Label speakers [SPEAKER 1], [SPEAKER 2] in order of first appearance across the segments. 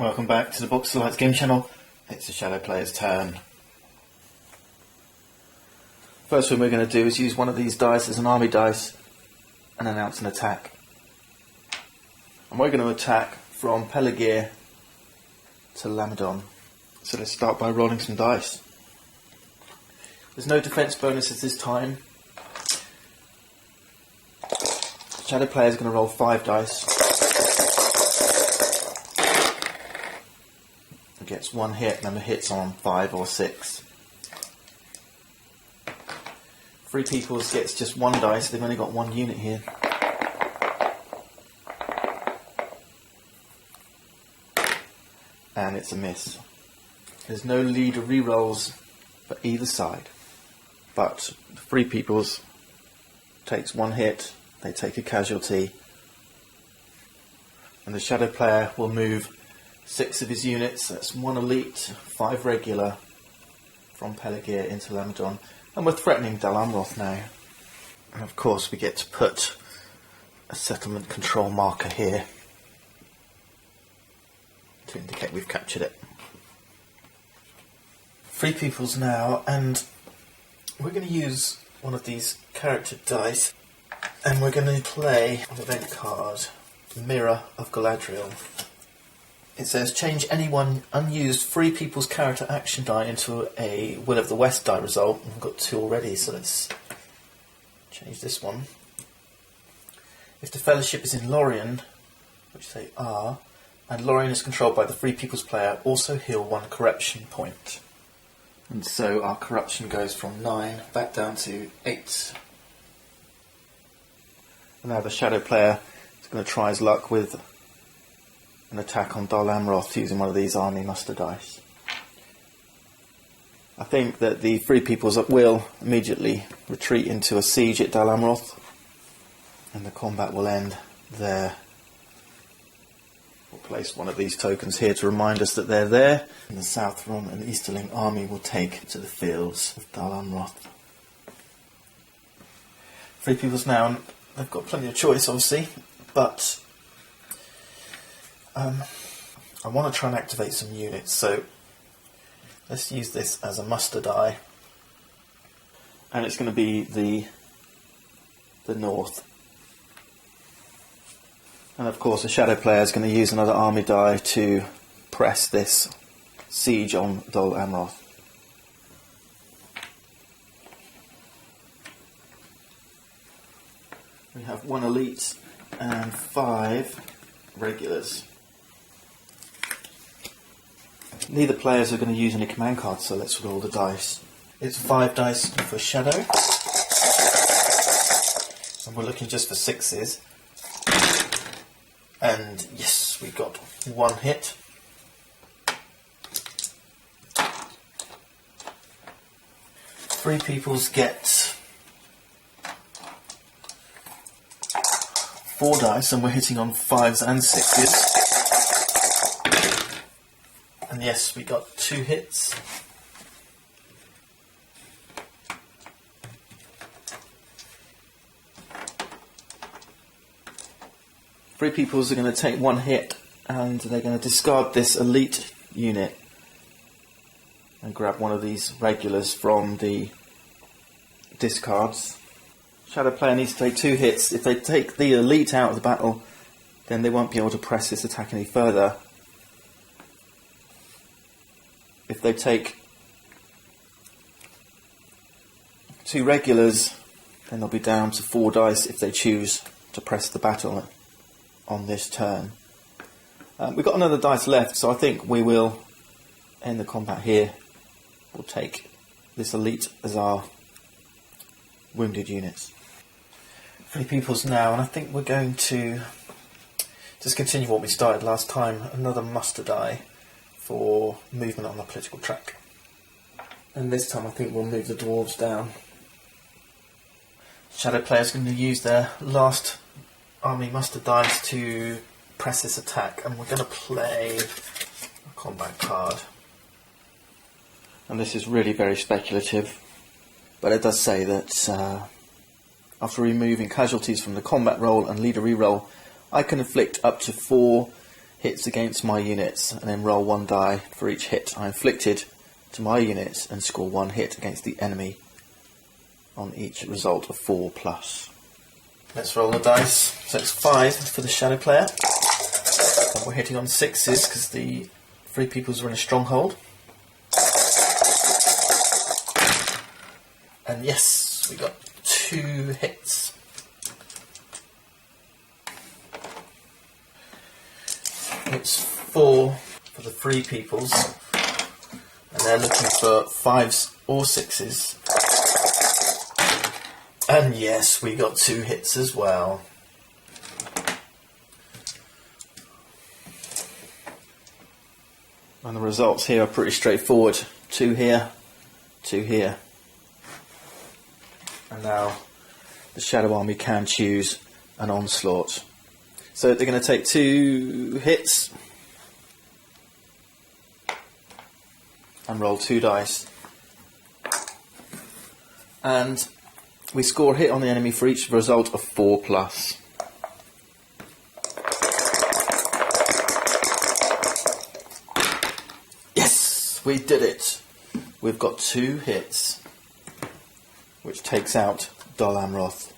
[SPEAKER 1] Welcome back to the Box of Lights game channel. It's the Shadow Player's turn. First thing we're going to do is use one of these dice as an army dice and announce an attack. And we're going to attack from Pelargir to Lamadon. So let's start by rolling some dice. There's no defense bonuses this time. The Shadow Player is going to roll 5 dice. He gets 1 hit, and the hit's on 5 or 6. Free Peoples gets just 1 dice, they've only got 1 unit here. And it's a miss. There's no leader rerolls for either side, but the Free Peoples takes 1 hit, they take a casualty, and the Shadow Player will move 6 of his units, that's 1 elite, 5 regular, from Pelargir into Lamadon, and we're threatening Dal Amroth now. And of course we get to put a settlement control marker here to indicate we've captured it. Free Peoples now, and we're going to use one of these character dice, and we're going to play an event card, Mirror of Galadriel. It says change any one unused Free People's character action die into a Will of the West die result. We've got 2 already, so let's change this one. If the Fellowship is in Lorien, which they are, and Lorien is controlled by the Free People's player, also heal 1 corruption point. And so our corruption goes from 9 back down to 8. And now the Shadow Player is going to try his luck with an attack on Dal Amroth using one of these army muster dice. I think that the Free Peoples will immediately retreat into a siege at Dal Amroth, and the combat will end there. We'll place one of these tokens here to remind us that they're there, and the Southron and Easterling army will take to the fields of Dal Amroth. Free Peoples now, they've got plenty of choice obviously, but I want to try and activate some units, so let's use this as a muster die, and it's going to be the north. And of course the Shadow Player is going to use another army die to press this siege on Dal Amroth. We have 1 elite and 5 regulars. Neither players are going to use any command cards, so let's roll the dice. It's 5 dice for Shadow, and we're looking just for 6s. And yes, we got 1 hit. Free Peoples get 4 dice, and we're hitting on 5s and 6s. And yes, we got 2 hits. Free Peoples are going to take 1 hit, and they're going to discard this elite unit and grab one of these regulars from the discards. Shadow Player needs to take 2 hits. If they take the elite out of the battle, then they won't be able to press this attack any further. If they take 2 regulars, then they'll be down to 4 dice if they choose to press the battle on this turn. We've got another dice left, so I think we will end the combat here. We'll take this elite as our wounded units. Free Peoples now, and I think we're going to just continue what we started last time. Another muster die for movement on the political track. And this time I think we'll move the dwarves down. Shadow Player's going to use their last army muster dice to press this attack, and we're going to play a combat card. And this is really very speculative, but it does say that after removing casualties from the combat roll and leader reroll, I can inflict up to 4 hits against my units, and then roll 1 die for each hit I inflicted to my units, and score 1 hit against the enemy on each result of 4+. Let's roll the dice. So it's 5 for the shadow player. We're hitting on 6s because the Free Peoples are in a stronghold. And yes, we got 2 hits. It's 4 for the Free Peoples, and they're looking for 5s or 6s. And yes, we got 2 hits as well. And the results here are pretty straightforward. 2 here, 2 here. And now the Shadow Army can choose an onslaught. So they're going to take 2 hits and roll 2 dice. And we score a hit on the enemy for each result of 4+. Yes, we did it. We've got 2 hits, which takes out Dol Amroth.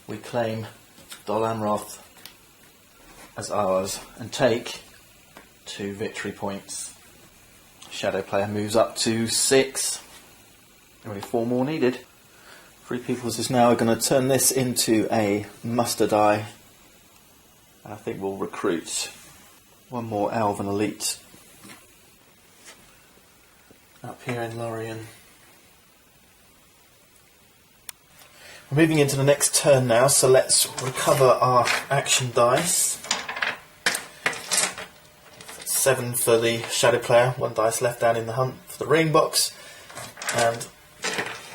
[SPEAKER 1] We claim Dol Amroth as ours and take 2 victory points. Shadow player moves up to 6. Only 4 more needed. Free Peoples is now going to turn this into a muster die, and I think we'll recruit 1 more Elven elite up here in Lorien. We're moving into the next turn now, so let's recover our action dice. 7 for the shadow player, 1 dice left down in the hunt for the ring box, and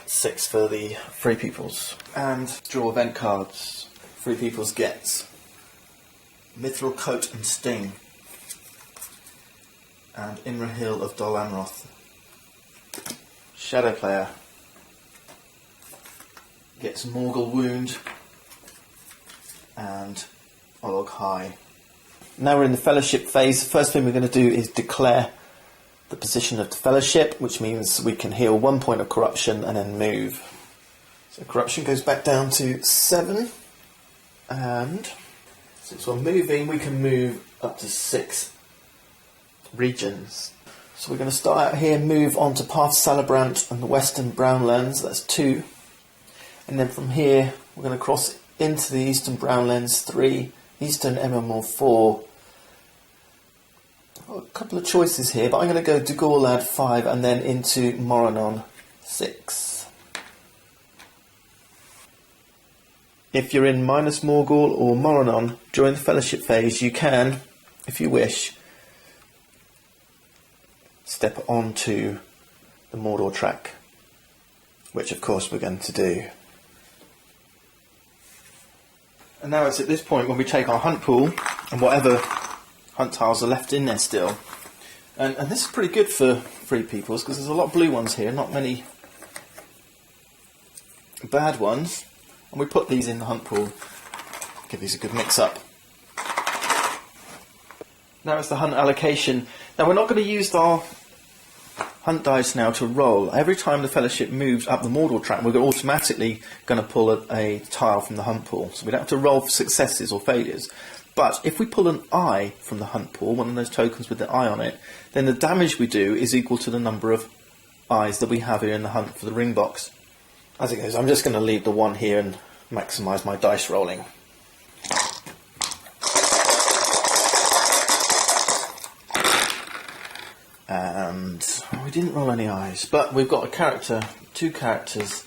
[SPEAKER 1] 6 for the Free Peoples. And draw event cards. Free Peoples gets Mithril Coat and Sting, and Imrahil of Dol Amroth. Shadow player gets Morgul Wound and Olog High. Now we're in the Fellowship phase. The first thing we're going to do is declare the position of the Fellowship, which means we can heal 1 point of corruption and then move. So corruption goes back down to 7, and since we're moving, we can move up to 6 regions. So we're going to start out here, move on to Path Celebrant and the Western Brownlands, that's 2. And then from here, we're going to cross into the Eastern Brownlands, 3, Eastern Emmermoor, 4. A couple of choices here, but I'm going to go Dugorlad, 5, and then into Moranon, 6. If you're in Minas Morgul or Moranon during the Fellowship phase, you can, if you wish, step onto the Mordor track, which of course we're going to do. And now it's at this point when we take our hunt pool and whatever hunt tiles are left in there still. And this is pretty good for Free Peoples because there's a lot of blue ones here, not many bad ones. And we put these in the hunt pool, give these a good mix up. Now it's the hunt allocation. Now we're not going to use our hunt dice now to roll. Every time the Fellowship moves up the Mordor track, we're automatically going to pull a tile from the hunt pool. So we don't have to roll for successes or failures. But if we pull an eye from the hunt pool, one of those tokens with the eye on it, then the damage we do is equal to the number of eyes that we have here in the hunt for the ring box. As it goes, I'm just going to leave the 1 here and maximise my dice rolling. And we didn't roll any eyes, but we've got a character, 2 characters,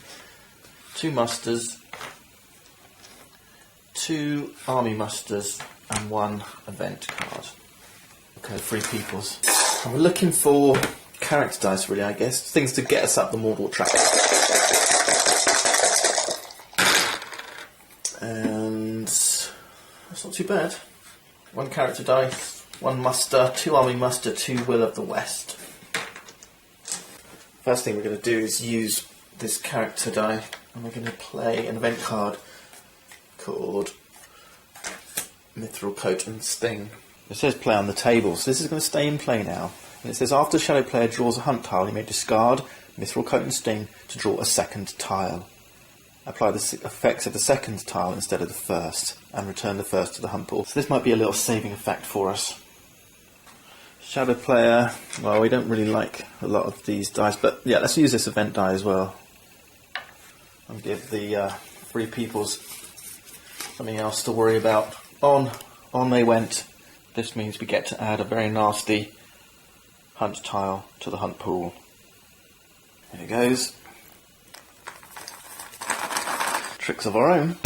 [SPEAKER 1] 2 musters, 2 army musters, and 1 event card. Okay, Free Peoples. And we're looking for character dice, really, I guess, things to get us up the Mordor track. And that's not too bad. 1 character dice, 1 muster, 2 army muster, 2 Will of the West. First thing we're going to do is use this character die, and we're going to play an event card called Mithril Coat and Sting. It says play on the table, so this is going to stay in play now. And it says after the shadow player draws a hunt tile, he may discard Mithril Coat and Sting to draw a second tile. Apply the effects of the second tile instead of the first, and return the first to the hunt pool. So this might be a little saving effect for us. Shadow player, well, we don't really like a lot of these dice, but yeah, let's use this event die as well. And give the three peoples something else to worry about. On they went. This means we get to add a very nasty hunt tile to the hunt pool. Here it goes. Tricks of our own.